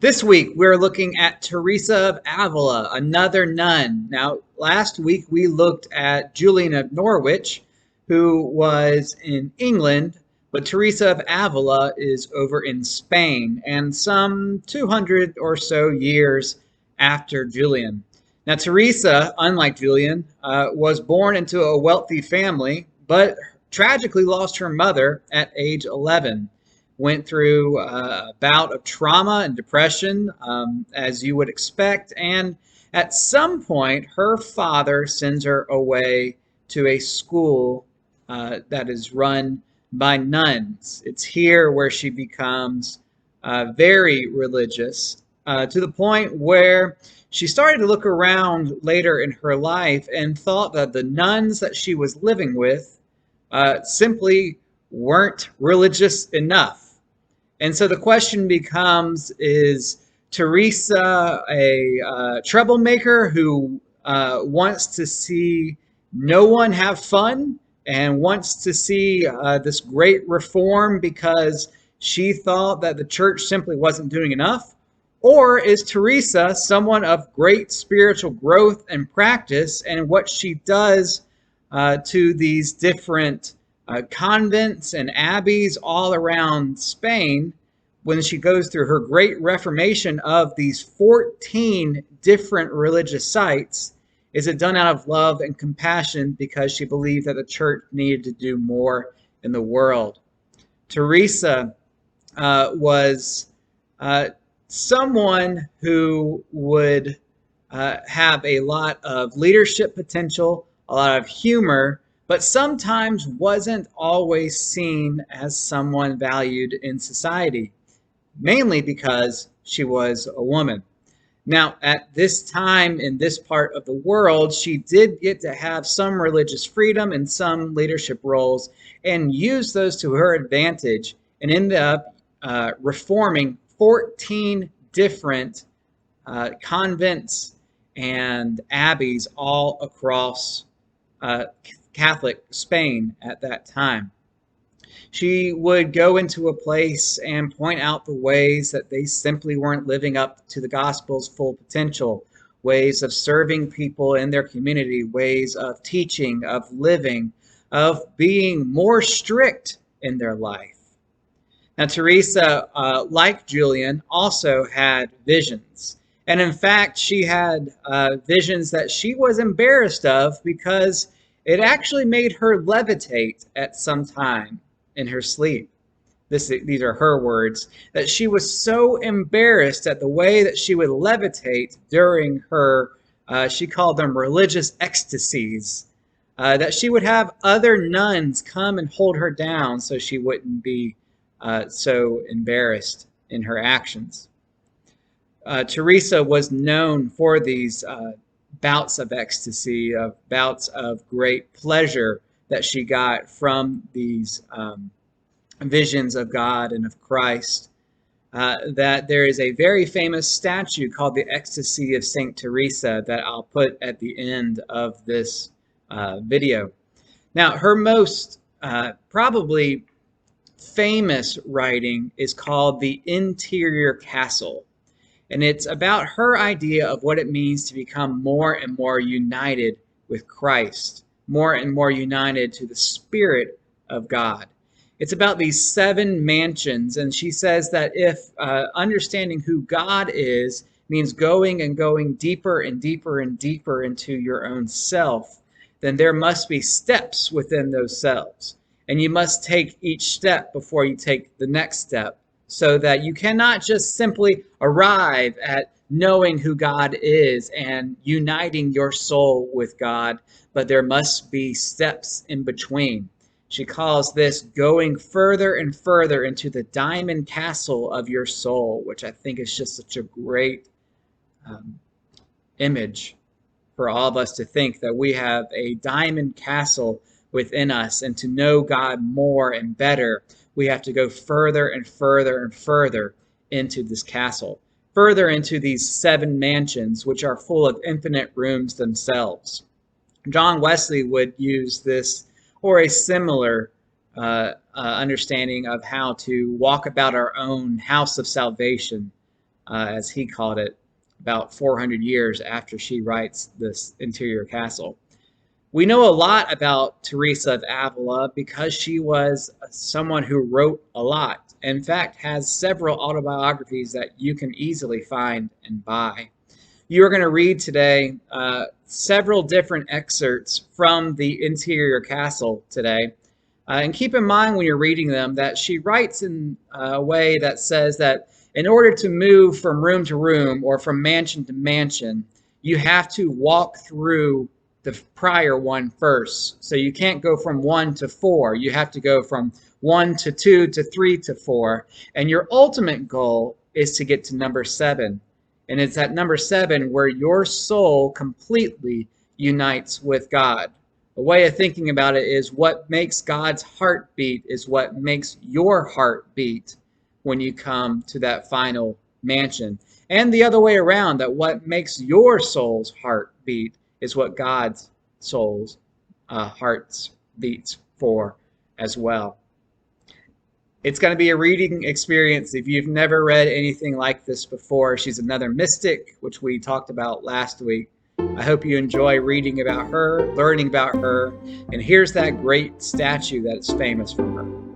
This week, we're looking at Teresa of Avila, another nun. Now, last week we looked at Julian of Norwich, who was in England, but Teresa of Avila is over in Spain, and some 200 or so years after Julian. Now, Teresa, unlike Julian, was born into a wealthy family, but tragically lost her mother at age 11. Went through a bout of trauma and depression, as you would expect. And at some point, her father sends her away to a school that is run by nuns. It's here where she becomes very religious, to the point where she started to look around later in her life and thought that the nuns that she was living with simply weren't religious enough. And so the question becomes, is Teresa a troublemaker who wants to see no one have fun and wants to see this great reform because she thought that the church simply wasn't doing enough? Or is Teresa someone of great spiritual growth and practice, and what she does to these different convents and abbeys all around Spain, when she goes through her great reformation of these 14 different religious sites, is it done out of love and compassion because she believed that the church needed to do more in the world? Teresa was someone who would have a lot of leadership potential, a lot of humor, but sometimes wasn't always seen as someone valued in society, mainly because she was a woman. Now, at this time in this part of the world, she did get to have some religious freedom and some leadership roles and used those to her advantage and ended up reforming 14 different convents and abbeys all across Catholic Spain at that time. She would go into a place and point out the ways that they simply weren't living up to the gospel's full potential, ways of serving people in their community, ways of teaching, of living, of being more strict in their life. Now, Teresa, like Julian, also had visions. And in fact, she had visions that she was embarrassed of because it actually made her levitate at some time in her sleep. These are her words, that she was so embarrassed at the way that she would levitate during her, she called them religious ecstasies, that she would have other nuns come and hold her down so she wouldn't be so embarrassed in her actions. Teresa was known for these bouts of ecstasy, bouts of great pleasure that she got from these visions of God and of Christ. That there is a very famous statue called the Ecstasy of Saint Teresa that I'll put at the end of this video. Now, her most probably famous writing is called The Interior Castle. And it's about her idea of what it means to become more and more united with Christ, more and more united to the Spirit of God. It's about these 7 mansions, and she says that if understanding who God is means going and going deeper and deeper and deeper into your own self, then there must be steps within those selves. And you must take each step before you take the next step, so that you cannot just simply arrive at knowing who God is and uniting your soul with God, but there must be steps in between. She calls this going further and further into the diamond castle of your soul, which I think is just such a great image for all of us to think that we have a diamond castle within us, and to know God more and better, we have to go further and further and further into this castle, further into these 7 mansions, which are full of infinite rooms themselves. John Wesley would use this or a similar understanding of how to walk about our own house of salvation, as he called it, about 400 years after she writes this interior castle. We know a lot about Teresa of Avila because she was someone who wrote a lot. In fact, has several autobiographies that you can easily find and buy. You are going to read today several different excerpts from the interior castle today. And keep in mind when you're reading them that she writes in a way that says that in order to move from room to room or from mansion to mansion, you have to walk through the prior one first. So you can't go from 1 to 4. You have to go from 1 to 2 to 3 to 4. And your ultimate goal is to get to number 7. And it's at number 7 where your soul completely unites with God. A way of thinking about it is what makes God's heart beat is what makes your heart beat when you come to that final mansion. And the other way around, that what makes your soul's heart beat is what God's soul's hearts beats for as well. It's going to be a reading experience if you've never read anything like this before. She's another mystic, which we talked about last week. I hope you enjoy reading about her, learning about her, and here's that great statue that is famous for her.